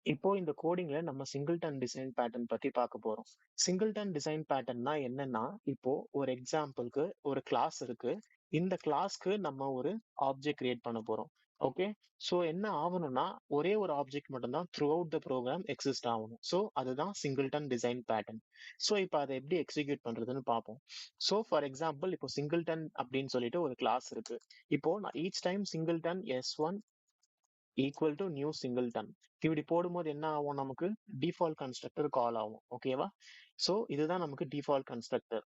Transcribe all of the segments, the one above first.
இப்போ இந்த கோடிங்ல நம்ம சிங்கிள்டன் டிசைன் பேட்டர்ன் பத்தி பார்க்க போறோம். சிங்கிள்டன் டிசைன் பேட்டர்ன்னா என்னன்னா, இப்போ ஒரு எக்ஸாம்பிள்க்கு ஒரு கிளாஸ் இருக்கு. இந்த கிளாஸ்க்கு நம்ம ஒரு ஆப்ஜெக்ட் கிரியேட் பண்ண போறோம். ஓகே. ஸோ என்ன ஆவணும்னா, ஒரே ஒரு ஆப்ஜெக்ட் மட்டும் தான் throughout the program exist ஆகணும். ஸோ அதுதான் சிங்கிள்டன் டிசைன் பேட்டர்ன். ஸோ இப்ப அத எப்படி எக்ஸிக்யூட் பண்றதுன்னு பார்ப்போம். ஸோ ஃபார் எக்ஸாம்பிள் இப்போ சிங்கிள்டன் அப்படின்னு சொல்லிட்டு ஒரு கிளாஸ் இருக்கு. இப்போ நான் each time singleton S1 equal to new singleton இப்படி போடும்போது என்ன ஆகும், நமக்கு டிஃபால்ட் கன்ஸ்ட்ரக்டர் கால் ஆகும். ஓகேவா? ஸோ இதுதான் நமக்கு டிஃபால்ட் கன்ஸ்ட்ரக்டர்.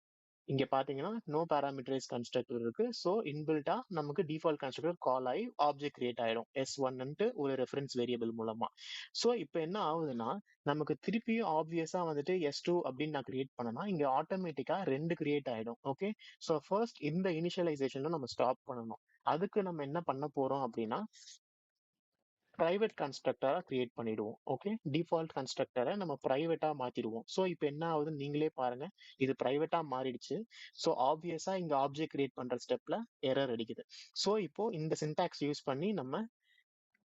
இங்க பாத்தீங்கன்னா நோ பாராமீட்டரைஸ் கன்ஸ்ட்ரக்டர் இருக்கு. ஸோ இன்பில்ட்டா நமக்கு டிஃபால்ட் கன்ஸ்ட்ரக்டர் கால் ஆகி ஆப்ஜெக்ட் கிரியேட் ஆயிடும் S1 ஒரு ரெஃபரன்ஸ் வேரியபிள் மூலமா. ஸோ இப்போ என்ன ஆகுதுன்னா, நமக்கு திருப்பியும் ஆப்வியஸா வந்துட்டு S2 அப்படின்னு நான் கிரியேட் பண்ணனா இங்க ஆட்டோமேட்டிக்கா ரெண்டு கிரியேட் ஆயிடும். ஓகே. ஸோ ஃபர்ஸ்ட் இந்த இனிஷியலைசேஷன் நம்ம ஸ்டாப் பண்ணணும். அதுக்கு நம்ம என்ன பண்ண போறோம் அப்படின்னா, பிரைவேட் கன்ஸ்ட்ரக்டரா கிரியேட் பண்ணிடுவோம். ஓகே. டிஃபால்ட் கன்ஸ்ட்ரக்டரை நம்ம பிரைவேட்டா மாத்திடுவோம். ஸோ இப்போ என்ன ஆகுதுன்னு நீங்களே பாருங்க. இது பிரைவேட்டா மாறிடுச்சு. ஸோ ஆப்வியஸா இங்க ஆப்ஜெக்ட் கிரியேட் பண்ற ஸ்டெப்ல எரர் அடிக்குது. ஸோ இப்போ இந்த சின்டாக்ஸ் யூஸ் பண்ணி நம்ம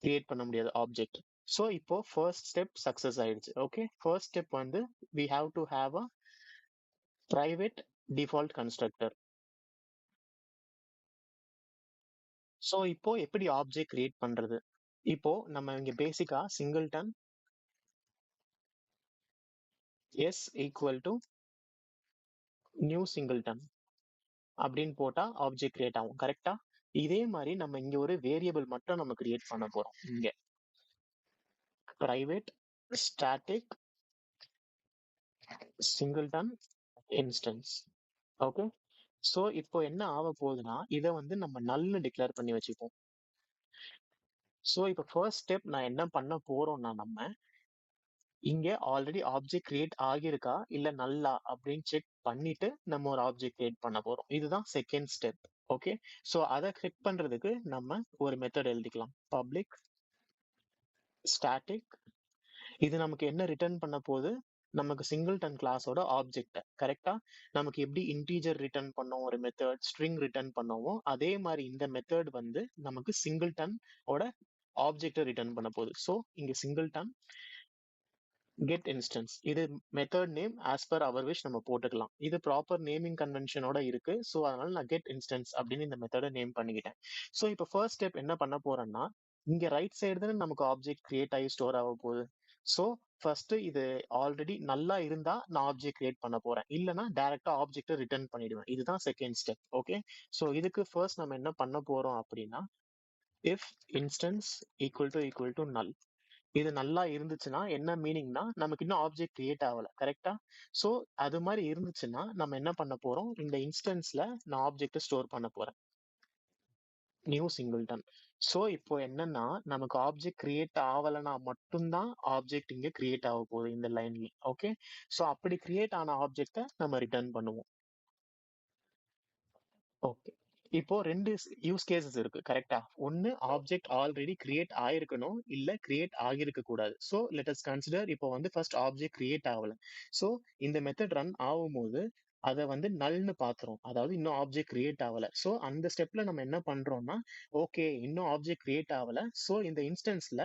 கிரியேட் பண்ண முடியாது ஆப்ஜெக்ட். ஸோ இப்போ ஃபர்ஸ்ட் ஸ்டெப் சக்சஸ் ஆயிடுச்சு. ஓகே. ஃபர்ஸ்ட் ஸ்டெப் வந்து we have to have a private default constructor. So இப்போ எப்படி ஆப்ஜெக்ட் கிரியேட் பண்றது? இப்போ நம்ம இங்க பேசிக்கா singleton s equal to new singleton அப்படின்னு போட்டா ஆப்ஜெக்ட் கிரியேட் ஆகும். கரெக்டா? இதே மாதிரி நம்ம இங்க ஒரு வேரியபிள் மட்டும் நம்ம கிரியேட் பண்ண போறோம். இங்க private static singleton instance. Okay. So இப்போ என்ன ஆக போகுதுன்னா, இதை வந்து நம்ம நல்னு டிக்ளேர் பண்ணி வச்சுப்போம். சோ இப்போ ஃபர்ஸ்ட் ஸ்டெப் நான் என்ன பண்ண போறோம்னா, நம்ம இங்க ஆல்ரெடி ஆப்ஜெக்ட் கிரியேட் ஆகியிருக்கா இல்ல நல்லா அப்படின்னு செக் பண்ணிட்டு நம்ம ஒரு ஆப்ஜெக்ட் கிரியேட் பண்ண போறோம். இதுதான் செகண்ட் ஸ்டெப். ஓகே. சோ அதை செக் பண்றதுக்கு நம்ம ஒரு மெத்தட் எழுதிக்கலாம். Public static. இது நமக்கு என்ன ரிட்டர்ன் பண்ண போகுது, நமக்கு சிங்கிள்டன் கிளாஸோட ஆப்ஜெக்ட். கரெக்டா? நமக்கு எப்படி இன்டீஜர் ரிட்டர்ன் பண்ணோம் ஒரு மெத்தட், ஸ்ட்ரிங் ரிட்டர்ன் பண்ணோமோ அதே மாதிரி இந்த மெத்தட் வந்து நமக்கு சிங்கிள்டன் ஓட ஆப்ஜெக்ட் ரிட்டர்ன் பண்ண போகுது. சோ இங்க சிங்கிள்டன் கெட் இன்ஸ்டன்ஸ். இது method name as per hour wish நம்ம போட்டுக்கலாம். இது ப்ராப்பர் நேமிங் கன்வென்ஷனோட இருக்கு. ஸோ அதனால நான் கெட் இன்ஸ்டன்ஸ் அப்படின்னு இந்த மெத்தடை நேம் பண்ணிக்கிட்டேன். ஸோ இப்போ ஃபர்ஸ்ட் ஸ்டெப் என்ன பண்ண போறேன்னா, இங்க ரைட் சைடு தானே நமக்கு ஆப்ஜெக்ட் கிரியேட் ஆகி ஸ்டோர் ஆக போகுது. ஸோ ஃபர்ஸ்ட் இது ஆல்ரெடி நல்லா இருந்தா நான் ஆப்ஜெக்ட் கிரியேட் பண்ண போறேன். இல்லைன்னா டைரக்டா ஆப்ஜெக்ட் ரிட்டர்ன் பண்ணிடுவேன். இதுதான் செகண்ட் ஸ்டெப். ஓகே. ஸோ இதுக்கு ஃபர்ஸ்ட் நம்ம என்ன பண்ண போறோம் அப்படின்னா, இஃப் இன்ஸ்டன்ஸ் ஈக்குவல் டு நல். இது நல்லா இருந்துச்சுன்னா என்ன மீனிங்னா, நமக்கு இன்னும் ஆப்ஜெக்ட் கிரியேட் ஆகல. கரெக்டா? சோ அது மாதிரி இருந்துச்சுன்னா நம்ம என்ன பண்ண போறோம், இந்த இன்ஸ்டன்ஸ்ல நான் ஆப்ஜெக்ட் ஸ்டோர் பண்ண போறேன். New singleton. சோ இப்போ என்னன்னா, நமக்கு ஆப்ஜெக்ட் கிரியேட் ஆகலைன்னா மட்டும்தான் ஆப்ஜெக்ட் இங்க கிரியேட் ஆக போகுது இந்த லைன்ல. ஓகே. சோ அப்படி கிரியேட் ஆன ஆப்ஜெக்ட நம்ம ரிட்டர்ன் பண்ணுவோம். ஓகே. இப்போ ரெண்டு யூஸ் கேசஸ் இருக்கு. கரெக்டா? ஒன்னு ஆப்ஜெக்ட் ஆல்ரெடி கிரியேட் ஆயிருக்கணும், இல்ல கிரியேட் ஆகியிருக்க கூடாது. சோ லெட் அஸ் கன்சிடர் இப்போ வந்து ஃபர்ஸ்ட் ஆப்ஜெக்ட் கிரியேட் ஆகல. சோ இந்த மெத்தட் ரன் ஆகும்போது அதை வந்து நல்னு பாக்குறோம். அதாவது இன்னும் ஆப்ஜெக்ட் கிரியேட் ஆகல. சோ அந்த ஸ்டெப்ல நம்ம என்ன பண்றோம்னா, ஓகே இன்னும் ஆப்ஜெக்ட் கிரியேட் ஆகல. சோ இந்த இன்ஸ்டன்ஸ்ல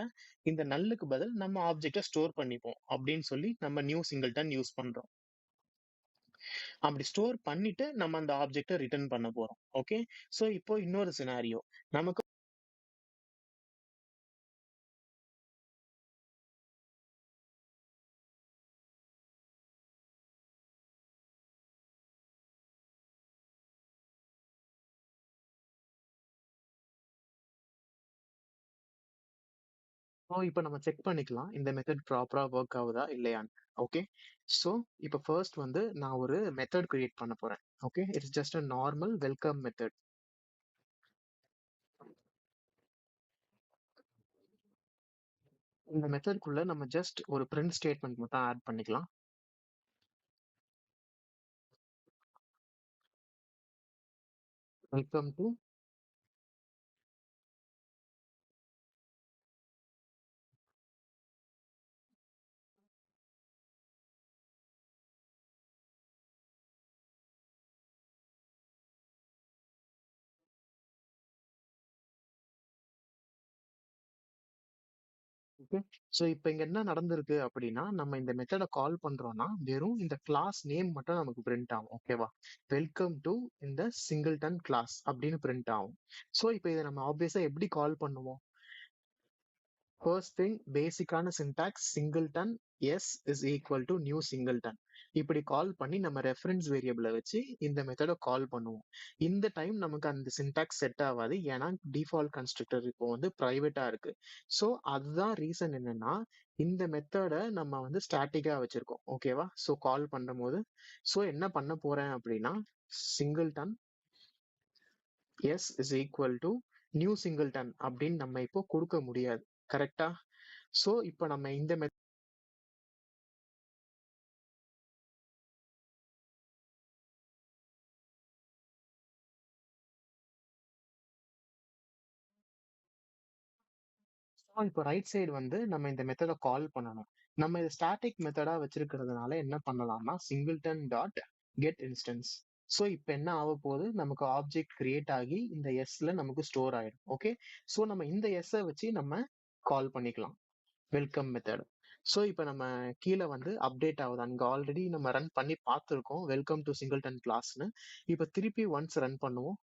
இந்த நல்லுக்கு பதில் நம்ம ஆப்ஜெக்ட ஸ்டோர் பண்ணிப்போம் அப்படின்னு சொல்லி நம்ம நியூ சிங்கிள்டன் யூஸ் பண்றோம். அப்படி ஸ்டோர் பண்ணிட்டு நம்ம அந்த ஆப்ஜெக்ட ரிட்டர்ன் பண்ண போறோம். ஓகே. சோ இப்போ இன்னொரு சினாரியோ, நமக்கு இப்போ நம்ம செக் பண்ணிக்கலாம் இந்த மெத்தட் ப்ராப்பரா ஒர்க் ஆகுதா இல்லையான்னு. ஓகே. சோ இப்போ ஃபர்ஸ்ட் வந்து நான் ஒரு மெத்தட் கிரியேட் பண்ண போறேன். Okay. It's just a normal welcome method. இந்த மெத்தட்குள்ள நம்ம ஜஸ்ட் ஒரு பிரிண்ட் ஸ்டேட்மெண்ட் மட்டும் ஆட் பண்ணிக்கலாம். Welcome to okay. ஸோ இப்ப இங்க என்ன நடந்திருக்கு அப்படின்னா, நம்ம இந்த மெத்தட கால் பண்றோம்னா, வெறும் இந்த கிளாஸ் நேம் மட்டும் நமக்கு பிரிண்ட் ஆகும். ஓகேவா? வெல்கம் டூ இந்த சிங்கிள்டன் கிளாஸ் அப்படின்னு பிரிண்ட் ஆகும். ஸோ இப்ப இத நம்ம ஆப்வியஸா எப்படி கால் பண்ணுவோம்? ஃபர்ஸ்ட் திங் பேசிக்கான syntax singleton S is equal to new singleton. இப்படி கால் பண்ணி நம்ம ரெஃபரன்ஸ் வேரியபிள வச்சு இந்த மெத்தட கால் பண்ணுவோம். இந்த டைம் நமக்கு அந்த சின்டாக்ஸ் செட் ஆகாது. ஏன்னா டிஃபால்ட் கன்ஸ்ட்ரக்டர் இப்போ வந்து பிரைவேட்டா இருக்கு. ஸோ அதுதான் ரீசன் என்னன்னா, இந்த மெத்தட நம்ம வந்து ஸ்டாட்டிக்கா வச்சிருக்கோம். ஓகேவா? ஸோ கால் பண்ணும்போது ஸோ என்ன பண்ண போறேன் அப்படின்னா, singleton S is equal to new singleton அப்படின்னு நம்ம இப்போ கொடுக்க முடியாது. கரெக்ட்டா? சோ இப்ப நம்ம இந்த இப்போ ரைட் சைடு வந்து நம்ம இந்த மெத்தட கால் பண்ணணும். நம்ம இத ஸ்டாட்டிக் மெத்தடா வச்சிருக்கிறதுனால என்ன பண்ணலாம்னா, singleton dot get instance. So இப்ப என்ன ஆக போகுது? நமக்கு ஆப்ஜெக்ட் கிரியேட் ஆகி இந்த எஸ்ல நமக்கு ஸ்டோர் ஆயிடும். ஓகே. சோ நம்ம இந்த எஸ் வச்சு நம்ம கால் பண்ணிக்கலாம். Welcome method. சோ இப்ப நம்ம கீழ வந்து அப்டேட் ஆகுது. அங்க ஆல்ரெடி நம்ம ரன் பண்ணி பார்த்திருக்கோம். வெல்கம் டு சிங்கிள்டன் கிளாஸ்ன்னு. இப்ப திருப்பி ஒன்ஸ் ரன் பண்ணுவோம்.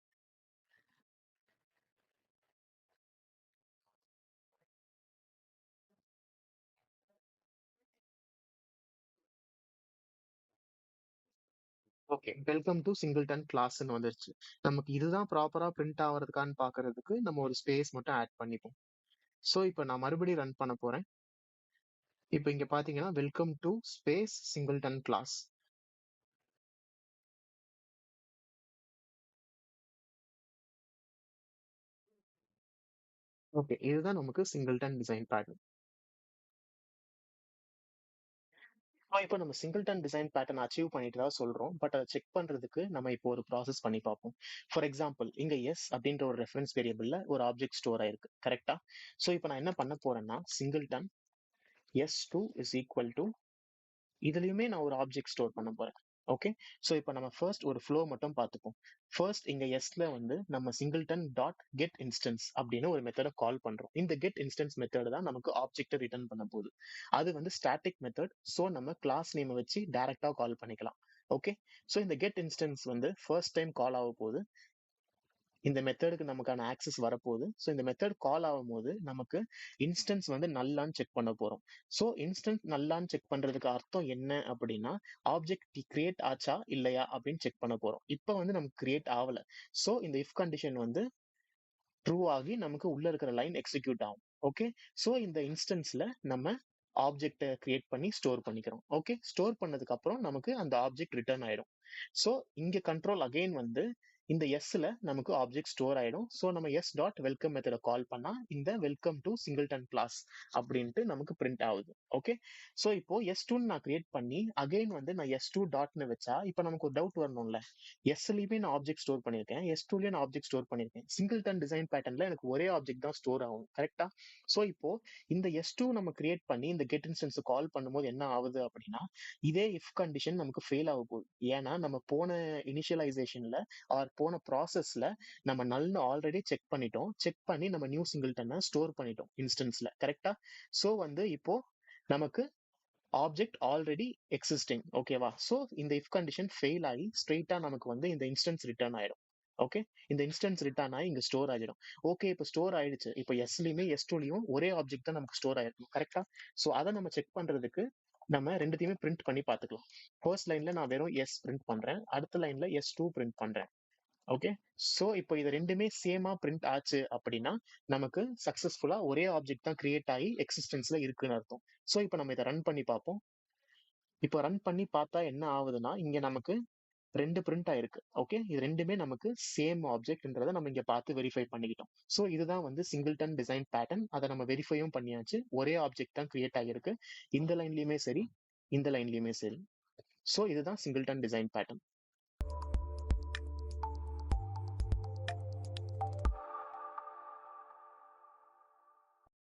ஓகே. வெல்கம் டூ சிங்கிள்டன் கிளாஸ்ன்னு வந்துருச்சு. நமக்கு இதுதான் ப்ராப்பரா பிரிண்ட் ஆவறதுக்கான்னு பார்க்கறதுக்கு நம்ம ஒரு ஸ்பேஸ் மட்டும் ஆட் பண்ணிப்போம். சோ இப்ப நான் மறுபடியும் ரன் பண்ண போறேன். இப்ப இங்க பாத்தீங்கன்னா welcome to space singleton class. Okay. இதுதான் நமக்கு சிங்கிள்டன் டிசைன் பேட்டர்ன். இப்ப நம்ம சிங்கிள்டன் டிசைன் பேட்டர்ன் அச்சீவ் பண்ணிட்டதா சொல்றோம். பட் அத செக் பண்றதுக்கு நம்ம இப்போ ஒரு ப்ராசஸ் பண்ணி பார்ப்போம். ஃபார் எக்ஸாம்பிள் இங்க எஸ் அப்படின்ற ஒரு ரெஃபரன்ஸ் வேரியபிள்ல ஒரு ஆப்ஜெக்ட் ஸ்டோர் ஆயிருக்கு. கரெக்ட்டா? சோ இப்ப நான் என்ன பண்ண போறேன்னா, singleton s2 is equal to இதுலயுமே நான் ஒரு ஆப்ஜெக்ட் ஸ்டோர் பண்ண போறேன். ஓகே. சோ இப்போ நம்ம ஃபர்ஸ்ட் ஒரு ஃப்ளோ மட்டும் பார்த்துப்போம். ஃபர்ஸ்ட் இங்க எஸ்ல வந்து நம்ம சிங்கிள்டன் டாட் கெட் இன்ஸ்டன்ஸ் அப்படின்னு ஒரு மெத்தட கால் பண்றோம். இந்த கெட் இன்ஸ்டன்ஸ் மெத்தட் தான் நமக்கு ஆப்ஜெக்ட் ரிட்டர்ன் பண்ண போகுது. அது வந்து ஸ்டாட்டிக் மெத்தட். சோ நம்ம கிளாஸ் நேம் வச்சு டைரக்டா கால் பண்ணிக்கலாம். ஓகே. சோ இந்த கெட் இன்ஸ்டன்ஸ் வந்து ஃபர்ஸ்ட் டைம் கால் ஆக போகுது. இந்த மெத்தடுக்கு நமக்கான ஆக்சஸ் வரப்போகுது. ஸோ இந்த மெத்தட் கால் ஆகும்போது நமக்கு இன்ஸ்டன்ஸ் வந்து நல்லான்னு செக் பண்ண போறோம். ஸோ இன்ஸ்டன்ஸ் நல்லான்னு செக் பண்றதுக்கு அர்த்தம் என்ன அப்படின்னா, ஆப்ஜெக்ட் கிரியேட் ஆச்சா இல்லையா அப்படின்னு செக் பண்ண போறோம். இப்போ வந்து நமக்கு கிரியேட் ஆகல. ஸோ இந்த இஃப் கண்டிஷன் வந்து ட்ரூ ஆகி நமக்கு உள்ள இருக்கிற லைன் எக்ஸிக்யூட் ஆகும். ஓகே. சோ இந்த இன்ஸ்டன்ஸ்ல நம்ம ஆப்ஜெக்ட கிரியேட் பண்ணி ஸ்டோர் பண்ணிக்கிறோம். ஓகே. ஸ்டோர் பண்ணதுக்கு அப்புறம் நமக்கு அந்த ஆப்ஜெக்ட் ரிட்டர்ன் ஆயிடும். சோ இங்க கண்ட்ரோல் அகைன் வந்து இந்த எஸ்ல நமக்கு ஆப்ஜெக்ட் ஸ்டோர் ஆயிடும். சோ நம்ம எஸ் டாட் வெல்கம் மெத்தட கால் பண்ணா இந்த வெல்கம் டு சிங்கிள்டன் கிளாஸ் அப்படின்ட்டு நமக்கு பிரிண்ட் ஆகுது. ஓகே. சோ இப்போ எஸ் டூ நான் கிரியேட் பண்ணி அகைன் வந்து நான் எஸ் டூ டாட்னு வச்சா இப்ப நமக்கு ஒரு டவுட் வரணும்ல. எஸ்லயுமே நான் ஆப்ஜெக்ட் ஸ்டோர் பண்ணிருக்கேன். எஸ் டூலயும் நான் ஆப்ஜெக்ட் ஸ்டோர் பண்ணிருக்கேன். சிங்கிள்டன் டிசைன் பேட்டர்ன்ல எனக்கு ஒரே ஆப்ஜெக்ட் தான் ஸ்டோர் ஆகும். கரெக்டா? சோ இப்போ இந்த எஸ் டூ நம்ம கிரியேட் பண்ணி இந்த கெட் இன்ஸ்டன்ஸ் கால் பண்ணும்போது என்ன ஆகுது அப்படின்னா, இதே இஃப் கண்டிஷன் நமக்கு ஃபெயில் ஆக போகுது. ஏன்னா நம்ம போன இனிஷியலைசேஷன்ல ஆர் போன ப்ராசஸ்ல நம்ம நல்னு ஆல்ரெடி செக் பண்ணிட்டோம். செக் பண்ணி நம்ம நியூ சிங்கிள்டனை ஸ்டோர் பண்ணிட்டோம் இன்ஸ்டன்ஸ்ல. கரெக்டா? சோ வந்து இப்போ நமக்கு ஆப்ஜெக்ட் ஆல்ரெடி எக்ஸிஸ்டிங். ஓகேவா? சோ இந்த இஃப் கண்டிஷன் ஃபெயில் ஆகி ஸ்ட்ரெயிட்டா நமக்கு வந்து இந்த இன்ஸ்டன்ஸ் ரிட்டர்ன் ஆயிடும். ஓகே. இந்த இன்ஸ்டன்ஸ் ரிட்டர்ன் ஆகி இங்க ஸ்டோர் ஆகிடும். ஓகே. இப்போ ஸ்டோர் ஆயிடுச்சு. இப்போ எஸ்லயுமே எஸ் டூலயும் ஒரே ஆப்ஜெக்ட் தான் நமக்கு ஸ்டோர் ஆயிருக்கும். கரெக்டா? சோ அதை நம்ம செக் பண்றதுக்கு நம்ம ரெண்டுத்தையுமே பிரிண்ட் பண்ணி பார்த்துக்கலாம். ஃபர்ஸ்ட் லைன்ல நான் வெறும் எஸ் பிரிண்ட் பண்றேன். அடுத்த லைன்ல எஸ் டூ பிரிண்ட் பண்றேன். ஓகே. சோ இப்போ இது ரெண்டுமே சேமா பிரிண்ட் ஆச்சு அப்படின்னா நமக்கு சக்சஸ்ஃபுல்லா ஒரே ஆப்ஜெக்ட் தான் கிரியேட் ஆகி எக்ஸிஸ்டன்ஸ்ல இருக்குன்னு அர்த்தம். சோ இப்போ நம்ம இதை ரன் பண்ணி பார்ப்போம். இப்போ ரன் பண்ணி பார்த்தா என்ன ஆகுதுன்னா, இங்க நமக்கு 2 பிரிண்ட் ஆயிருக்கு. ஓகே. இது ரெண்டுமே நமக்கு சேம் ஆப்ஜெக்ட்ன்றத நம்ம இங்க பார்த்து வெரிஃபை பண்ணிக்கிட்டோம். சோ இதுதான் வந்து சிங்கிள்டன் டிசைன் பேட்டர்ன். அத நம்ம வெரிஃபையும் பண்ணியாச்சு. ஒரே ஆப்ஜெக்ட் தான் கிரியேட் ஆகியிருக்கு. இந்த லைன்லயுமே சரி, இந்த லைன்லயுமே சரி. சோ இதுதான் சிங்கிள்டன் டிசைன் பேட்டர்ன்.